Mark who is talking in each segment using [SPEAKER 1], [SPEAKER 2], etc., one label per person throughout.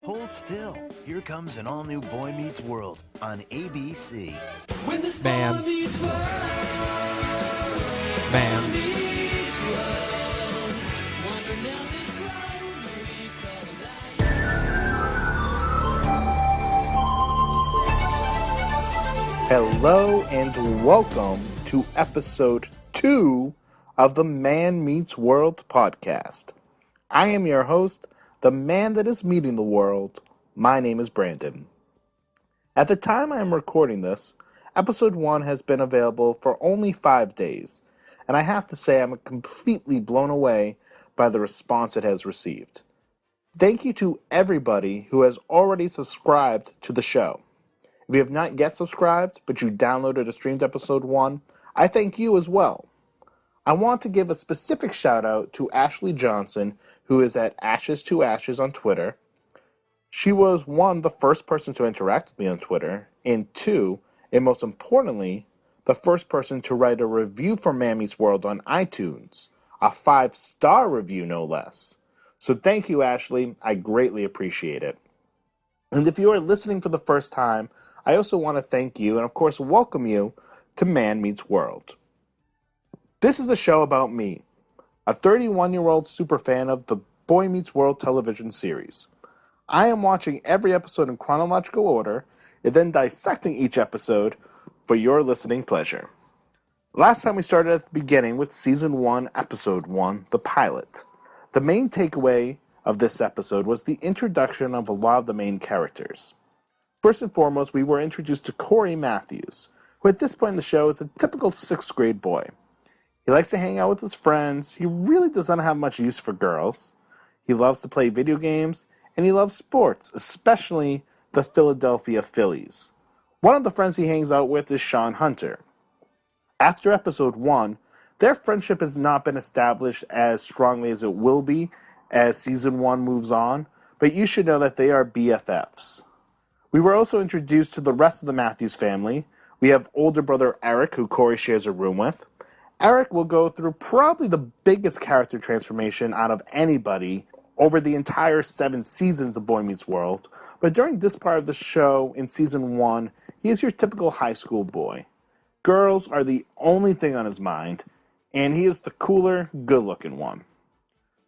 [SPEAKER 1] Hold still. Here comes an all-new Boy Meets World on ABC.
[SPEAKER 2] When this
[SPEAKER 3] Man.
[SPEAKER 2] boy meets world,
[SPEAKER 3] Man.
[SPEAKER 2] meets world, wonder now this road we call life.
[SPEAKER 4] Hello and welcome to episode 2 of the Man Meets World podcast. I am your host, the man that is meeting the world. My name is Brandon. At the time I am recording this, episode 1 has been available for only 5 days, and I have to say I'm completely blown away by the response it has received. Thank you to everybody who has already subscribed to the show. If you have not yet subscribed, but you downloaded or streamed episode 1, I thank you as well. I want to give a specific shout out to Ashley Johnson, who is at Ashes2Ashes on Twitter. She was, 1, the first person to interact with me on Twitter, and 2, and most importantly, the first person to write a review for Man Meets World on iTunes, a 5-star review no less. So thank you, Ashley. I greatly appreciate it. And if you are listening for the first time, I also want to thank you and, of course, welcome you to Man Meets World. This is a show about me, a 31-year-old superfan of the Boy Meets World television series. I am watching every episode in chronological order and then dissecting each episode for your listening pleasure. Last time we started at the beginning with Season 1, Episode 1, the pilot. The main takeaway of this episode was the introduction of a lot of the main characters. First and foremost, we were introduced to Corey Matthews, who at this point in the show is a typical 6th grade boy. He likes to hang out with his friends, he really doesn't have much use for girls, he loves to play video games, and he loves sports, especially the Philadelphia Phillies. One of the friends he hangs out with is Sean Hunter. After episode 1, their friendship has not been established as strongly as it will be as season 1 moves on, but you should know that they are BFFs. We were also introduced to the rest of the Matthews family. We have older brother Eric, who Corey shares a room with. Eric will go through probably the biggest character transformation out of anybody over the entire 7 seasons of Boy Meets World, but during this part of the show in season 1, he is your typical high school boy. Girls are the only thing on his mind, and he is the cooler, good-looking one.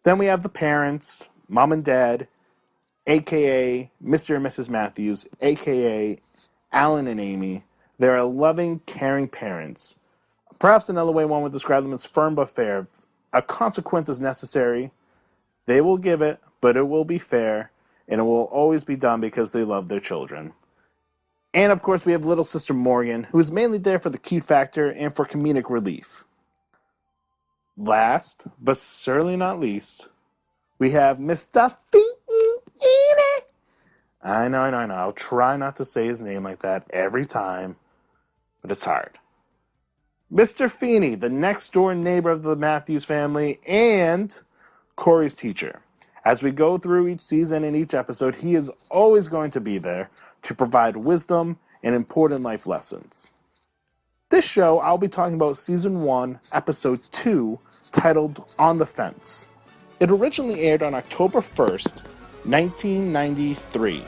[SPEAKER 4] Then we have the parents, mom and dad, aka Mr. and Mrs. Matthews, aka Alan and Amy. They are loving, caring parents. Perhaps another way one would describe them is firm but fair. If a consequence is necessary, they will give it, but it will be fair, and it will always be done because they love their children. And of course, we have little sister Morgan, who is mainly there for the cute factor and for comedic relief. Last, but certainly not least, we have Mr. Feeny. I know. I'll try not to say his name like that every time, but it's hard. Mr. Feeny, the next-door neighbor of the Matthews family, and Corey's teacher. As we go through each season and each episode, he is always going to be there to provide wisdom and important life lessons. This show, I'll be talking about Season 1, Episode 2, titled On the Fence. It originally aired on October 1st, 1993.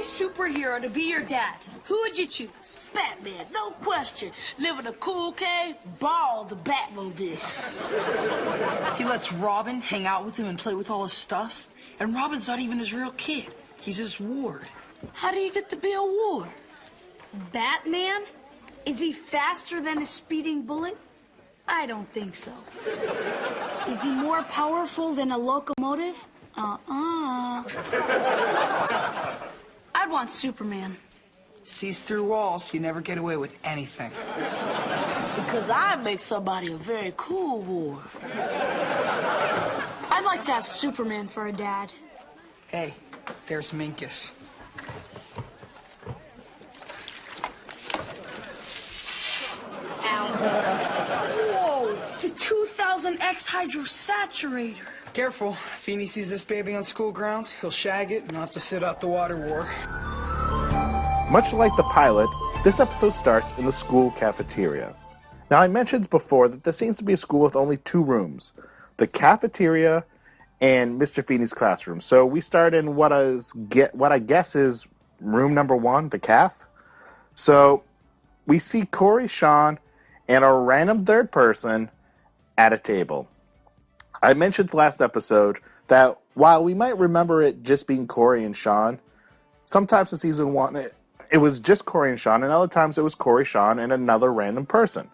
[SPEAKER 5] Superhero to be your dad, who would you choose?
[SPEAKER 6] Batman, no question. Live in a cool cave, borrow the Batmobile.
[SPEAKER 7] He lets Robin hang out with him and play with all his stuff. And Robin's not even his real kid. He's his ward.
[SPEAKER 6] How do you get to be a ward?
[SPEAKER 5] Batman? Is he faster than a speeding bullet? I don't think so. Is he more powerful than a locomotive? I'd want Superman.
[SPEAKER 7] Sees through walls, you never get away with anything.
[SPEAKER 6] Because I make somebody a very cool ward.
[SPEAKER 5] I'd like to have Superman for a dad.
[SPEAKER 7] Hey, there's Minkus.
[SPEAKER 5] Ow. Whoa, the 2000X hydrosaturator.
[SPEAKER 7] Careful. If Feeny sees this baby on school grounds, he'll shag it and I'll have to sit out the water war.
[SPEAKER 4] Much like the pilot, this episode starts in the school cafeteria. Now, I mentioned before that there seems to be a school with only 2 rooms, the cafeteria and Mr. Feeny's classroom. So we start in what I guess is room number 1, the caf. So we see Corey, Sean, and a random third person at a table. I mentioned last episode that while we might remember it just being Corey and Sean, sometimes in season 1 it was just Corey and Sean, and other times it was Corey, Sean, and another random person.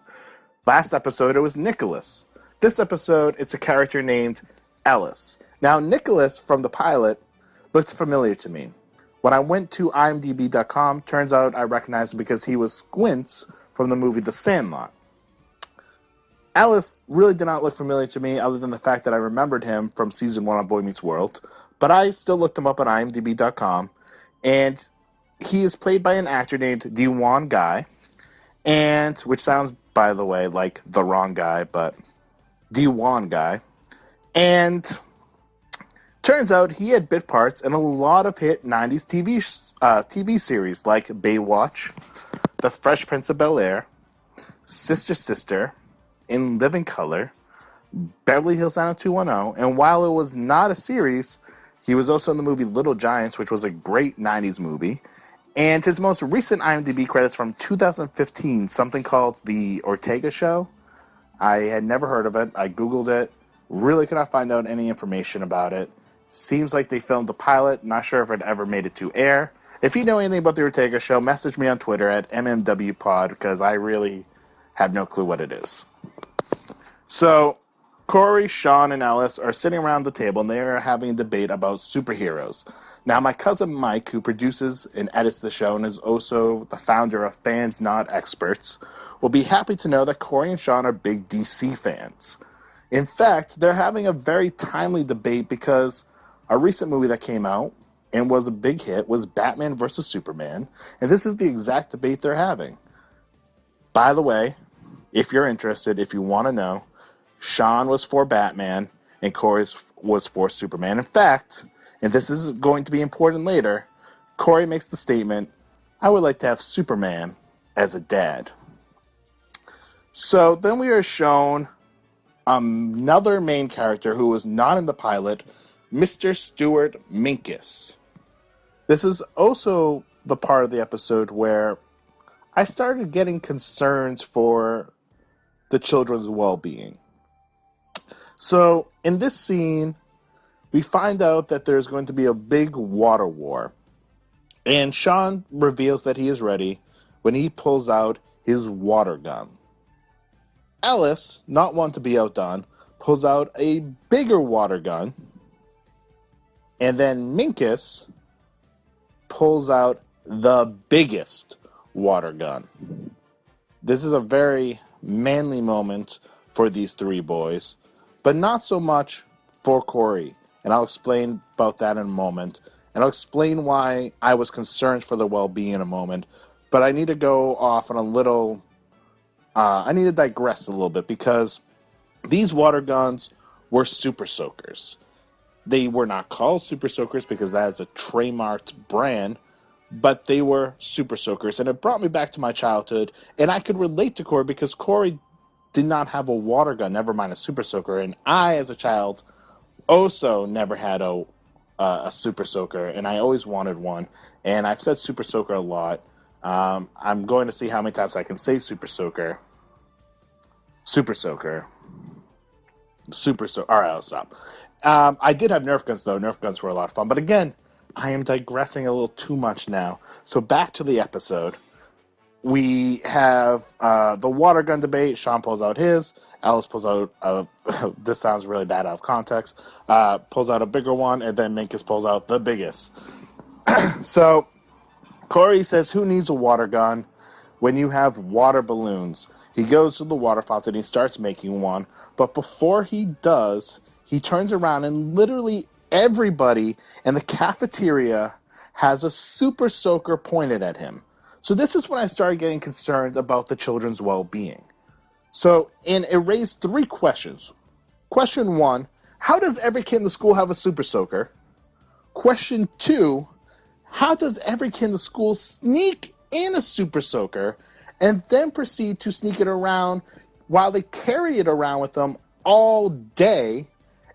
[SPEAKER 4] Last episode, it was Nicholas. This episode, it's a character named Ellis. Now, Nicholas from the pilot looked familiar to me. When I went to imdb.com, turns out I recognized him because he was Squints from the movie The Sandlot. Ellis really did not look familiar to me other than the fact that I remembered him from season 1 of Boy Meets World, but I still looked him up on imdb.com, and he is played by an actor named Dewan Guy, and which sounds, by the way, like the wrong guy, but Dewan Guy. And turns out he had bit parts in a lot of hit 90s TV series like Baywatch, The Fresh Prince of Bel-Air, Sister Sister, In Living Color, Beverly Hills 90210, and while it was not a series, he was also in the movie Little Giants, which was a great 90s movie. And his most recent IMDb credits from 2015, something called The Ortega Show. I had never heard of it. I Googled it. Really could not find out any information about it. Seems like they filmed the pilot. Not sure if it ever made it to air. If you know anything about The Ortega Show, message me on Twitter at MMWPod, because I really have no clue what it is. So, Corey, Sean, and Ellis are sitting around the table, and they are having a debate about superheroes. Now, my cousin Mike, who produces and edits the show and is also the founder of Fans Not Experts, will be happy to know that Corey and Sean are big DC fans. In fact, they're having a very timely debate because a recent movie that came out and was a big hit was Batman vs. Superman, and this is the exact debate they're having. By the way, if you're interested, if you want to know, Sean was for Batman and Corey was for Superman. In fact, and this is going to be important later, Corey makes the statement, "I would like to have Superman as a dad." So then we are shown another main character who was not in the pilot, Mr. Stuart Minkus. This is also the part of the episode where I started getting concerns for the children's well-being. So, in this scene, we find out that there's going to be a big water war. And Sean reveals that he is ready when he pulls out his water gun. Ellis, not one to be outdone, pulls out a bigger water gun. And then Minkus pulls out the biggest water gun. This is a very manly moment for these 3 boys, but not so much for Corey. And I'll explain about that in a moment. And I'll explain why I was concerned for their well-being in a moment. But I need to go off on a little... I need to digress a little bit because these water guns were Super Soakers. They were not called Super Soakers because that is a trademarked brand, but they were Super Soakers. And it brought me back to my childhood. And I could relate to Corey because Corey did not have a water gun, never mind a Super Soaker. And I, as a child, also never had a Super Soaker, and I always wanted one. And I've said Super Soaker a lot. I'm going to see how many times I can say Super Soaker. Super Soaker. Super Soaker. All right, I'll stop. I did have Nerf guns, though. Nerf guns were a lot of fun. But again, I am digressing a little too much now. So back to the episode. We have the water gun debate. Sean pulls out his. Alice pulls out, this sounds really bad out of context, pulls out a bigger one, and then Minkus pulls out the biggest. So Corey says, who needs a water gun when you have water balloons? He goes to the water fountain, he starts making one, but before he does, he turns around and literally everybody in the cafeteria has a Super Soaker pointed at him. So this is when I started getting concerned about the children's well-being. So, and it raised 3 questions. Question 1, how does every kid in the school have a super soaker? Question 2, how does every kid in the school sneak in a super soaker and then proceed to sneak it around while they carry it around with them all day?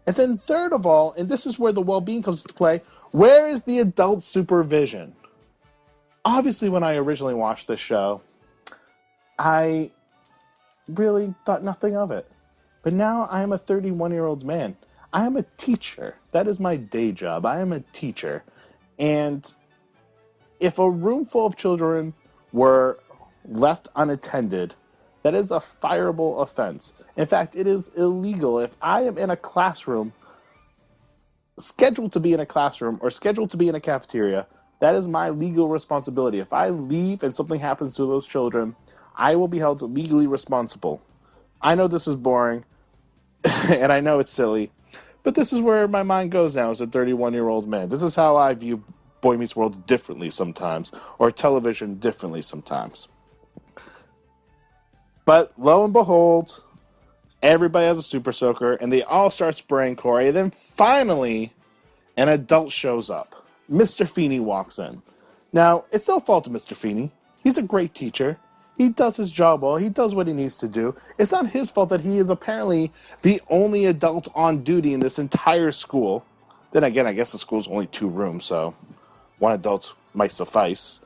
[SPEAKER 4] And then third of all, and this is where the well-being comes into play, where is the adult supervision? Obviously, when I originally watched this show, I really thought nothing of it. But now I am a 31-year-old man. I am a teacher. That is my day job. I am a teacher. And if a room full of children were left unattended, that is a fireable offense. In fact, it is illegal. If I am in a classroom, scheduled to be in a classroom or scheduled to be in a cafeteria, that is my legal responsibility. If I leave and something happens to those children, I will be held legally responsible. I know this is boring, and I know it's silly, but this is where my mind goes now as a 31-year-old man. This is how I view Boy Meets World differently sometimes, or television differently sometimes. But lo and behold, everybody has a super soaker, and they all start spraying Corey. And then finally, an adult shows up. Mr. Feeny walks in. Now, it's no fault of Mr. Feeny. He's a great teacher. He does his job well. He does what he needs to do. It's not his fault that he is apparently the only adult on duty in this entire school. Then again, I guess the school's only 2 rooms, so one adult might suffice.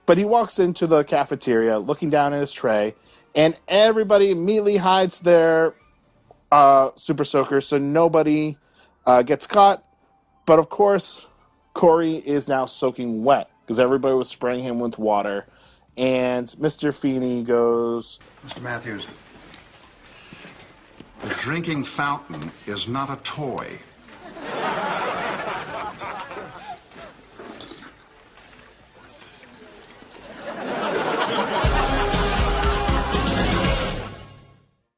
[SPEAKER 4] But he walks into the cafeteria, looking down at his tray, and everybody immediately hides their super soaker so nobody gets caught. But of course, Corey is now soaking wet because everybody was spraying him with water. And Mr. Feeny goes,
[SPEAKER 3] Mr. Matthews, the drinking fountain is not a toy.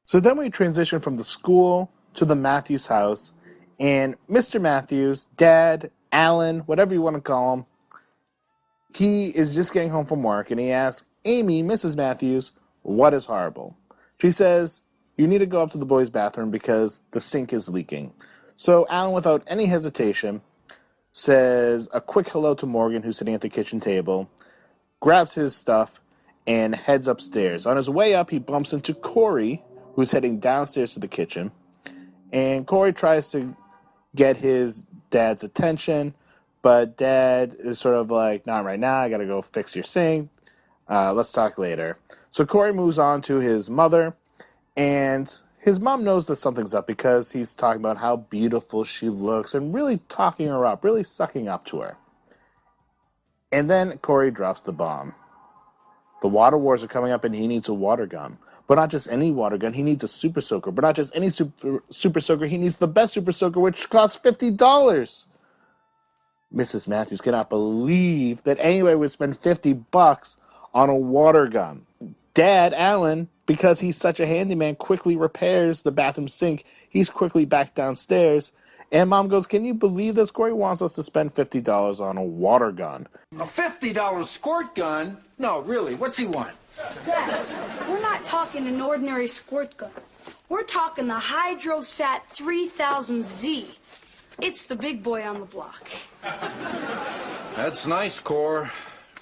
[SPEAKER 4] So then we transition from the school to the Matthews house, and Mr. Matthews, Dad, Alan, whatever you want to call him, he is just getting home from work, and he asks Amy, Mrs. Matthews, what is horrible? She says, you need to go up to the boys' bathroom because the sink is leaking. So Alan, without any hesitation, says a quick hello to Morgan, who's sitting at the kitchen table, grabs his stuff, and heads upstairs. On his way up, he bumps into Corey, who's heading downstairs to the kitchen, and Corey tries to get his dad's attention, but Dad is sort of like, not right now, I gotta go fix your sink, let's talk later. So Corey moves on to his mother, and his mom knows that something's up because he's talking about how beautiful she looks and really talking her up, really sucking up to her. And then Corey drops the bomb. The water wars are coming up and he needs a water gun. But not just any water gun, he needs a super soaker. But not just any super soaker, he needs the best super soaker, which costs $50. Mrs. Matthews cannot believe that anybody would spend $50 on a water gun. Dad, Alan, because he's such a handyman, quickly repairs the bathroom sink. He's quickly back downstairs. And Mom goes, can you believe this? Corey wants us to spend $50 on a water gun.
[SPEAKER 8] A $50 squirt gun? No, really, what's he want?
[SPEAKER 5] Dad, we're not talking an ordinary squirt gun. We're talking the Hydrosat 3000Z. It's the big boy on the block.
[SPEAKER 8] That's nice, Cor.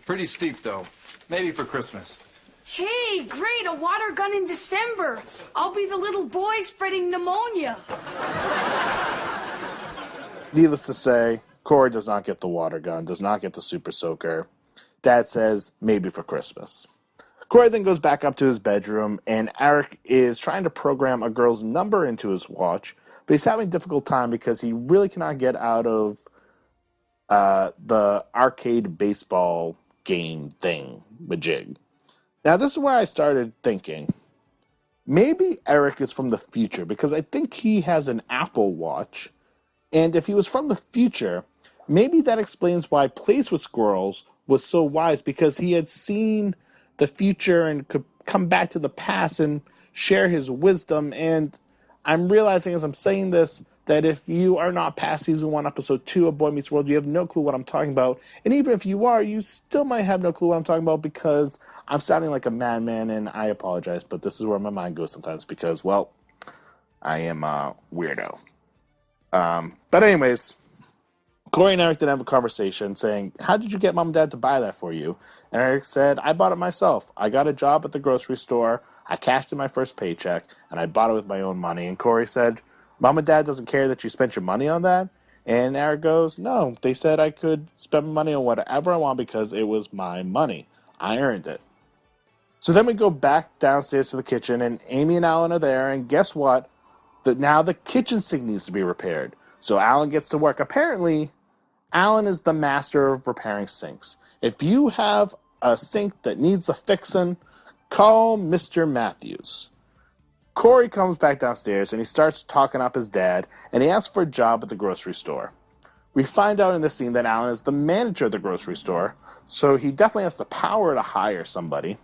[SPEAKER 8] Pretty steep, though. Maybe for Christmas.
[SPEAKER 5] Hey, great, a water gun in December. I'll be the little boy spreading pneumonia.
[SPEAKER 4] Needless to say, Corey does not get the water gun, does not get the super soaker. Dad says, maybe for Christmas. Corey then goes back up to his bedroom, and Eric is trying to program a girl's number into his watch, but he's having a difficult time because he really cannot get out of the arcade baseball game thing, majig. Now, this is where I started thinking, maybe Eric is from the future, because I think he has an Apple Watch, and if he was from the future, maybe that explains why Plays with Squirrels was so wise, because he had seen the future and could come back to the past and share his wisdom. And I'm realizing as I'm saying this that if you are not past season 1, episode 2 of Boy Meets World, you have no clue what I'm talking about. And even if you are, you still might have no clue what I'm talking about because I'm sounding like a madman, and I apologize, but this is where my mind goes sometimes because, well, I am a weirdo. But anyways, Corey and Eric then have a conversation saying, how did you get mom and dad to buy that for you? And Eric said, I bought it myself. I got a job at the grocery store. I cashed in my first paycheck, and I bought it with my own money. And Corey said, mom and dad doesn't care that you spent your money on that? And Eric goes, no, they said I could spend money on whatever I want because it was my money. I earned it. So then we go back downstairs to the kitchen, and Amy and Alan are there, and guess what? Now the kitchen sink needs to be repaired. So Alan gets to work. Apparently, Alan is the master of repairing sinks. If you have a sink that needs a fixin', call Mr. Matthews. Corey comes back downstairs and he starts talking up his dad, and he asks for a job at the grocery store. We find out in this scene that Alan is the manager of the grocery store, so he definitely has the power to hire somebody.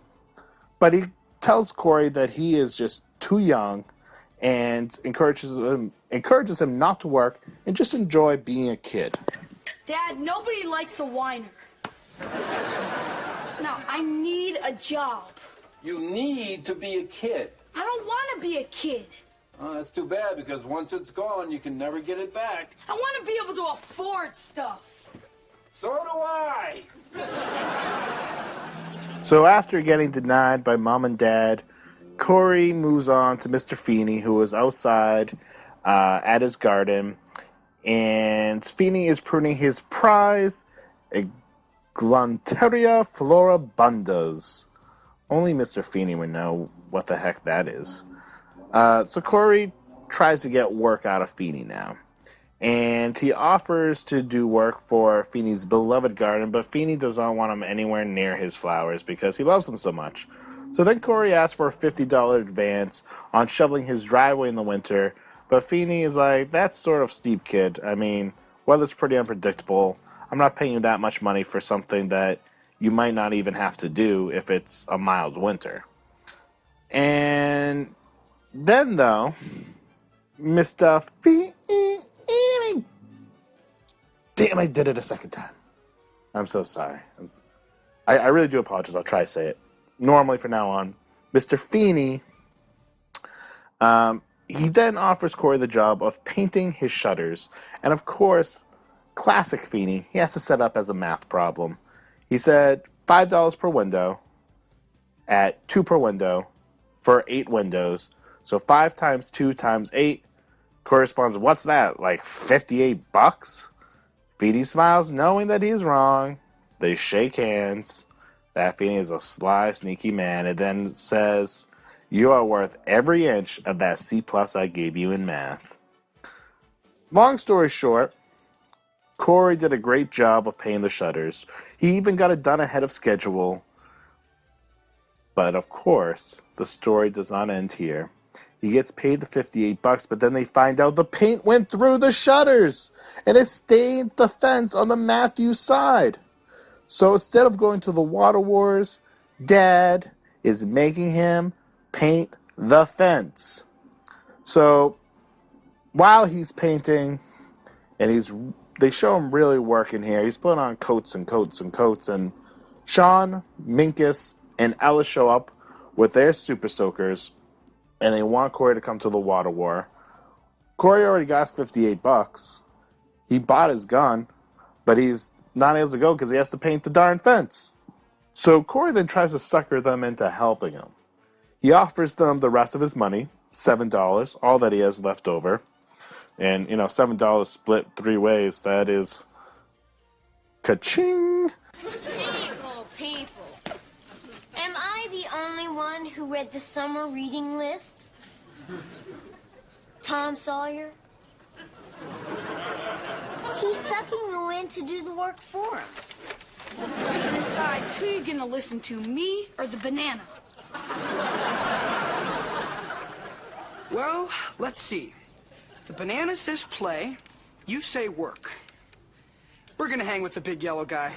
[SPEAKER 4] But he tells Corey that he is just too young and encourages him not to work and just enjoy being a kid.
[SPEAKER 5] Dad, nobody likes a whiner. Now, I need a job.
[SPEAKER 8] You need to be a kid.
[SPEAKER 5] I don't want to be a kid.
[SPEAKER 8] Oh, that's too bad, because once it's gone, you can never get it back.
[SPEAKER 5] I want to be able to afford stuff.
[SPEAKER 8] So do I.
[SPEAKER 4] So after getting denied by mom and dad, Corey moves on to Mr. Feeny, who is outside at his garden. And Feeny is pruning his prize, Cafeteria floribundas. Only Mr. Feeny would know what the heck that is. So Corey tries to get work out of Feeny now. And he offers to do work for Feeny's beloved garden, but Feeny does not want him anywhere near his flowers because he loves them so much. So then Corey asks for a $50 advance on shoveling his driveway in the winter, but Feeny is like, that's sort of steep, kid. I mean, weather's pretty unpredictable. I'm not paying you that much money for something that you might not even have to do if it's a mild winter. And then, though, Mr. Feeny... Damn, I did it a second time. I'm so sorry. I really do apologize. I'll try to say it. Normally, from now on, Mr. Feeny, he then offers Corey the job of painting his shutters. And of course, classic Feeny, he has to set up as a math problem. He said $5 per window at 2 per window for 8 windows. So 5 times 2 times 8 corresponds to, what's that, like $58? Feeny smiles, knowing that he's wrong. They shake hands. That Feeny is a sly, sneaky man. And then says, you are worth every inch of that C+ I gave you in math. Long story short, Corey did a great job of painting the shutters. He even got it done ahead of schedule. But of course, the story does not end here. He gets paid the $58, but then they find out the paint went through the shutters and it stained the fence on the Matthews side. So instead of going to the Water Wars, Dad is making him paint the fence. So while he's painting, and they show him really working here. He's putting on coats and coats and coats, and Sean, Minkus, and Ella show up with their super soakers, and they want Corey to come to the Water War. Corey already got his $58. He bought his gun, but he's not able to go because he has to paint the darn fence. So Corey then tries to sucker them into helping him. He offers them the rest of his money, $7, all that he has left over. And, $7 split 3 ways, that is ka-ching.
[SPEAKER 9] People. Am I the only one who read the summer reading list? Tom Sawyer? He's sucking the wind to do the work for him.
[SPEAKER 5] Guys, who are you gonna listen to, me or the banana?
[SPEAKER 7] Well, let's see. The banana says play, you say work. We're gonna hang with the big yellow guy.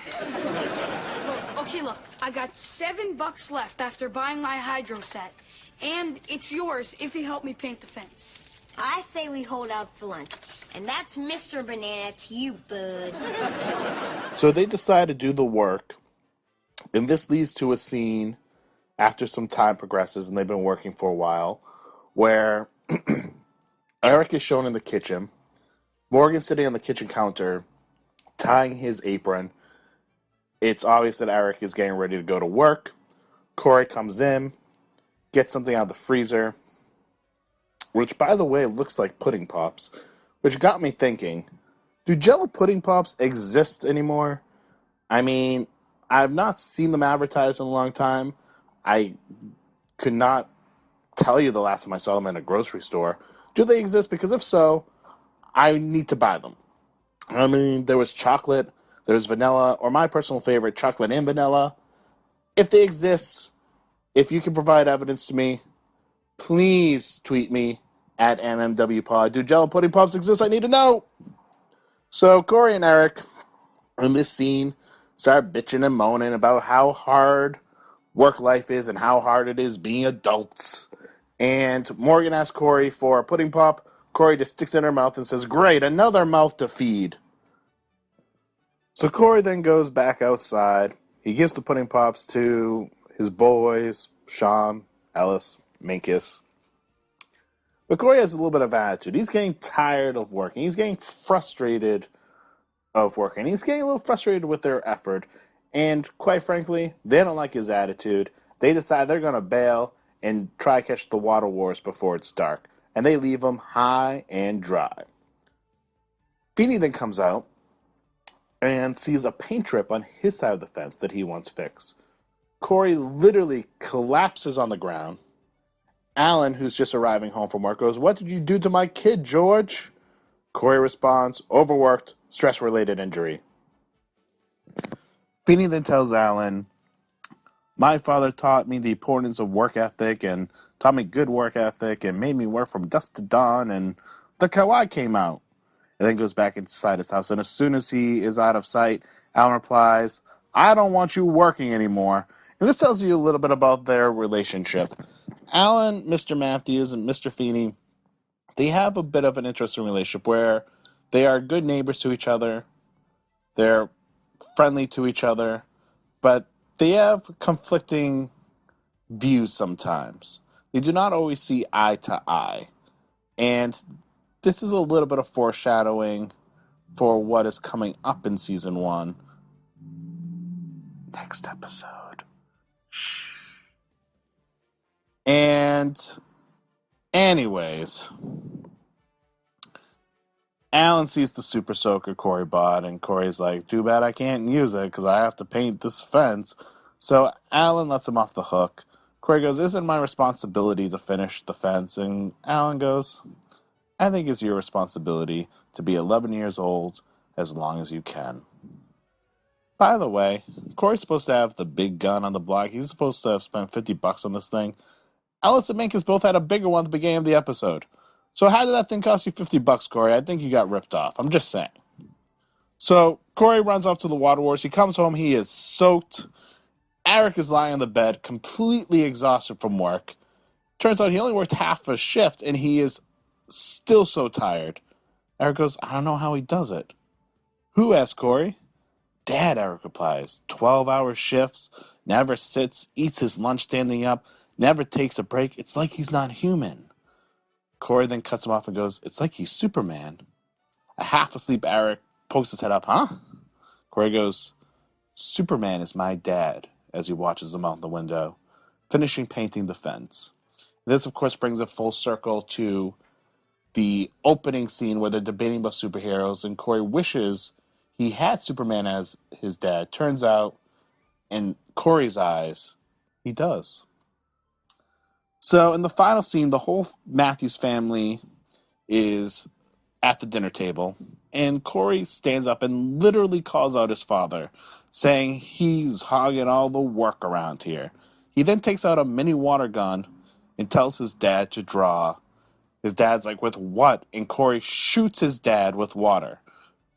[SPEAKER 5] Look, I got $7 left after buying my hydro set. And it's yours if you help me paint the fence.
[SPEAKER 9] I say we hold out for lunch. And that's Mr. Banana to you, bud.
[SPEAKER 4] So they decide to do the work. And this leads to a scene after some time progresses, and they've been working for a while, where Eric is shown in the kitchen Morgan's sitting on the kitchen counter, tying his apron. It's obvious that Eric is getting ready to go to work. Corey comes in, gets something out of the freezer, which, by the way, looks like pudding pops, which got me thinking, do Jell-O pudding pops exist anymore? I mean, I've not seen them advertised in a long time. I could not tell you the last time I saw them in a grocery store. Do they exist? Because if so, I need to buy them. I mean, there was chocolate, there was vanilla, or my personal favorite, chocolate and vanilla. If they exist, if you can provide evidence to me, please tweet me at MMWPod. Do Jell-O pudding pops exist? I need to know. So Corey and Eric in this scene start bitching and moaning about how hard work life is and how hard it is being adults. And Morgan asks Corey for a pudding pop. Corey just sticks it in her mouth and says, "Great, another mouth to feed." So Corey then goes back outside. He gives the pudding pops to his boys, Sean, Ellis, Minkus. But Corey has a little bit of attitude. He's getting tired of working. He's getting frustrated of working. He's getting a little frustrated with their effort. And quite frankly, they don't like his attitude. They decide they're going to bail and try to catch the water wars before it's dark. And they leave him high and dry. Feeny then comes out and sees a paint trip on his side of the fence that he wants fixed. Corey literally collapses on the ground. Alan, who's just arriving home from work, goes, "What did you do to my kid, George?" Corey responds, "Overworked, stress-related injury." Feeny then tells Alan, "My father taught me the importance of work ethic and taught me good work ethic and made me work from dusk to dawn, and look how I came out." And then goes back inside his house, and as soon as he is out of sight, Alan replies, "I don't want you working anymore." And this tells you a little bit about their relationship. Alan, Mr. Matthews, and Mr. Feeny, they have a bit of an interesting relationship where they are good neighbors to each other, they're friendly to each other, but they have conflicting views sometimes. They do not always see eye to eye. And this is a little bit of foreshadowing for what is coming up in season 1. Next episode. Shh. And anyways, Alan sees the super soaker Corey bought, and Corey's like, "Too bad I can't use it because I have to paint this fence." So Alan lets him off the hook. Corey goes, "Isn't it my responsibility to finish the fence?" And Alan goes, "I think it's your responsibility to be 11 years old as long as you can." By the way, Corey's supposed to have the big gun on the block. He's supposed to have spent $50 on this thing. Ellis and Minkus both had a bigger one at the beginning of the episode. So how did that thing cost you $50, Corey? I think you got ripped off. I'm just saying. So Corey runs off to the water wars. He comes home. He is soaked. Eric is lying on the bed, completely exhausted from work. Turns out he only worked half a shift, and he is still so tired. Eric goes, "I don't know how he does it." "Who?" asks Corey. "Dad," Eric replies. 12-hour shifts, never sits, eats his lunch standing up, never takes a break. It's like he's not human. Corey then cuts him off and goes, "It's like he's Superman." A half-asleep Eric pokes his head up. "Huh?" Corey goes, "Superman is my dad," as he watches him out the window, finishing painting the fence. This, of course, brings it full circle to the opening scene where they're debating about superheroes, and Corey wishes he had Superman as his dad. Turns out, in Corey's eyes, he does. So in the final scene, the whole Matthews family is at the dinner table, and Corey stands up and literally calls out his father, saying he's hogging all the work around here. He then takes out a mini water gun and tells his dad to draw. His dad's like, "With what?" And Corey shoots his dad with water.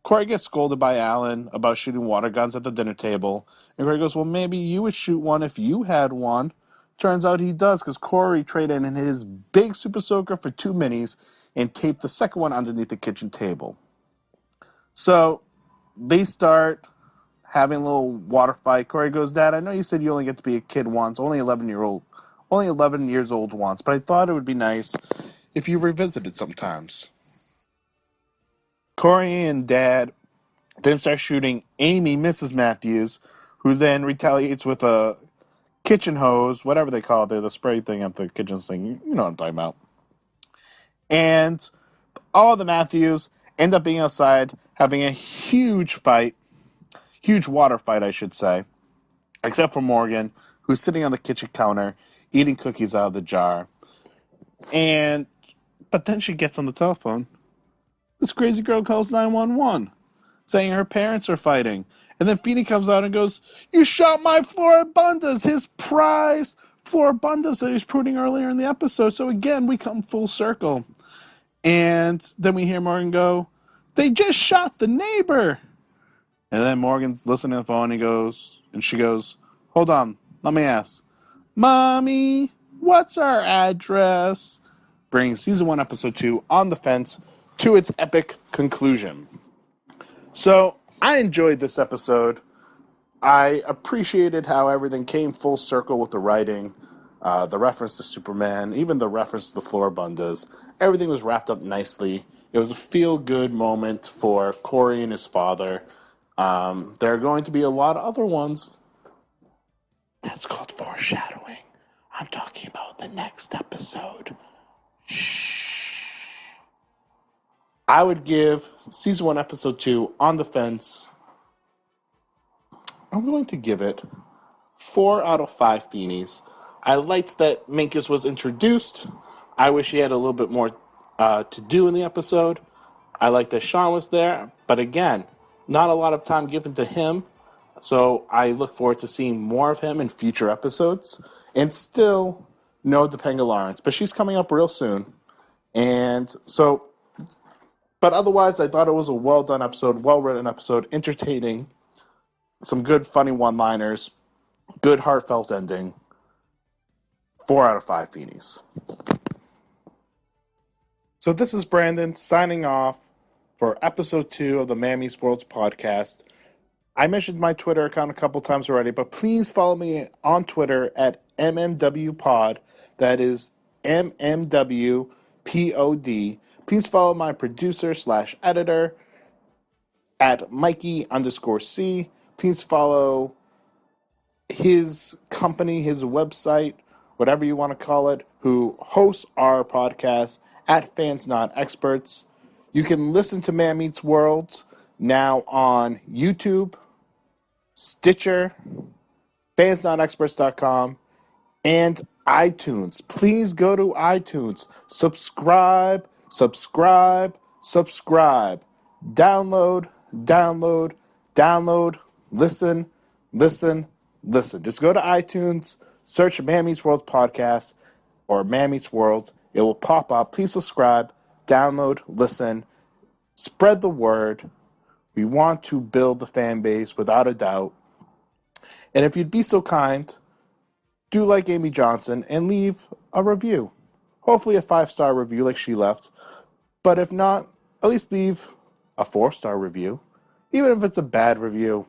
[SPEAKER 4] Corey gets scolded by Alan about shooting water guns at the dinner table, and Corey goes, "Well, maybe you would shoot one if you had one." Turns out he does, because Corey traded in his big super soaker for 2 minis and taped the second one underneath the kitchen table. So they start having a little water fight. Corey goes, "Dad, I know you said you only get to be a kid once, only 11 years old once, but I thought it would be nice if you revisited sometimes." Corey and Dad then start shooting Amy, Mrs. Matthews, who then retaliates with a kitchen hose, whatever they call it. They're the spray thing at the kitchen sink. You know what I'm talking about. And all of the Matthews end up being outside having a huge fight, huge water fight, I should say, except for Morgan, who's sitting on the kitchen counter eating cookies out of the jar. But then she gets on the telephone. This crazy girl calls 911, saying her parents are fighting. And then Feeny comes out and goes, "You shot my Floribundas," his prized Floribundas that he was pruning earlier in the episode. So again, we come full circle. And then we hear Morgan go, "They just shot the neighbor." And then Morgan's listening to the phone and she goes, "Hold on, let me ask. Mommy, what's our address?" Bringing season 1, episode 2, On the Fence, to its epic conclusion. So, I enjoyed this episode. I appreciated how everything came full circle with the writing, the reference to Superman, even the reference to the Floribundas. Everything was wrapped up nicely. It was a feel-good moment for Corey and his father. There are going to be a lot of other ones. That's called foreshadowing. I'm talking about the next episode. Shh. I would give season 1, episode 2, On the Fence. I'm going to give it 4 out of 5 Feenies. I liked that Minkus was introduced. I wish he had a little bit more to do in the episode. I like that Sean was there. But again, not a lot of time given to him. So I look forward to seeing more of him in future episodes. And still, no Topanga Lawrence. But she's coming up real soon. And so, but otherwise, I thought it was a well-done episode, well-written episode, entertaining. Some good, funny one-liners. Good, heartfelt ending. 4 out of 5 Feenies. So this is Brandon signing off for episode 2 of the Man Meets World podcast. I mentioned my Twitter account a couple times already, but please follow me on Twitter at MMWPod. That is MMWPOD. Please follow my producer/editor at Mikey_C. Please follow his company, his website, whatever you want to call it, who hosts our podcast at Fans Not Experts. You can listen to Man Meets World now on YouTube, Stitcher, fansnotexperts.com, and iTunes. Please go to iTunes. Subscribe. Download. Listen. Just go to iTunes, search Man Meets World podcast or Man Meets World. It will pop up. Please subscribe, download, listen, spread the word. We want to build the fan base without a doubt. And if you'd be so kind, do like Amy Johnson and leave a review. Hopefully a 5-star review like she left. But if not, at least leave a 4-star review. Even if it's a bad review,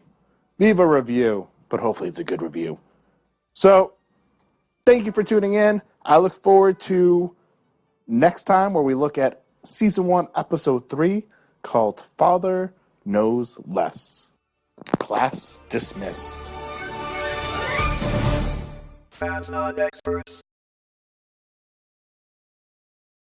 [SPEAKER 4] leave a review. But hopefully it's a good review. So, thank you for tuning in. I look forward to next time where we look at season 1, episode 3, called Father Knows Less. Class dismissed.
[SPEAKER 10] Fans Not Experts.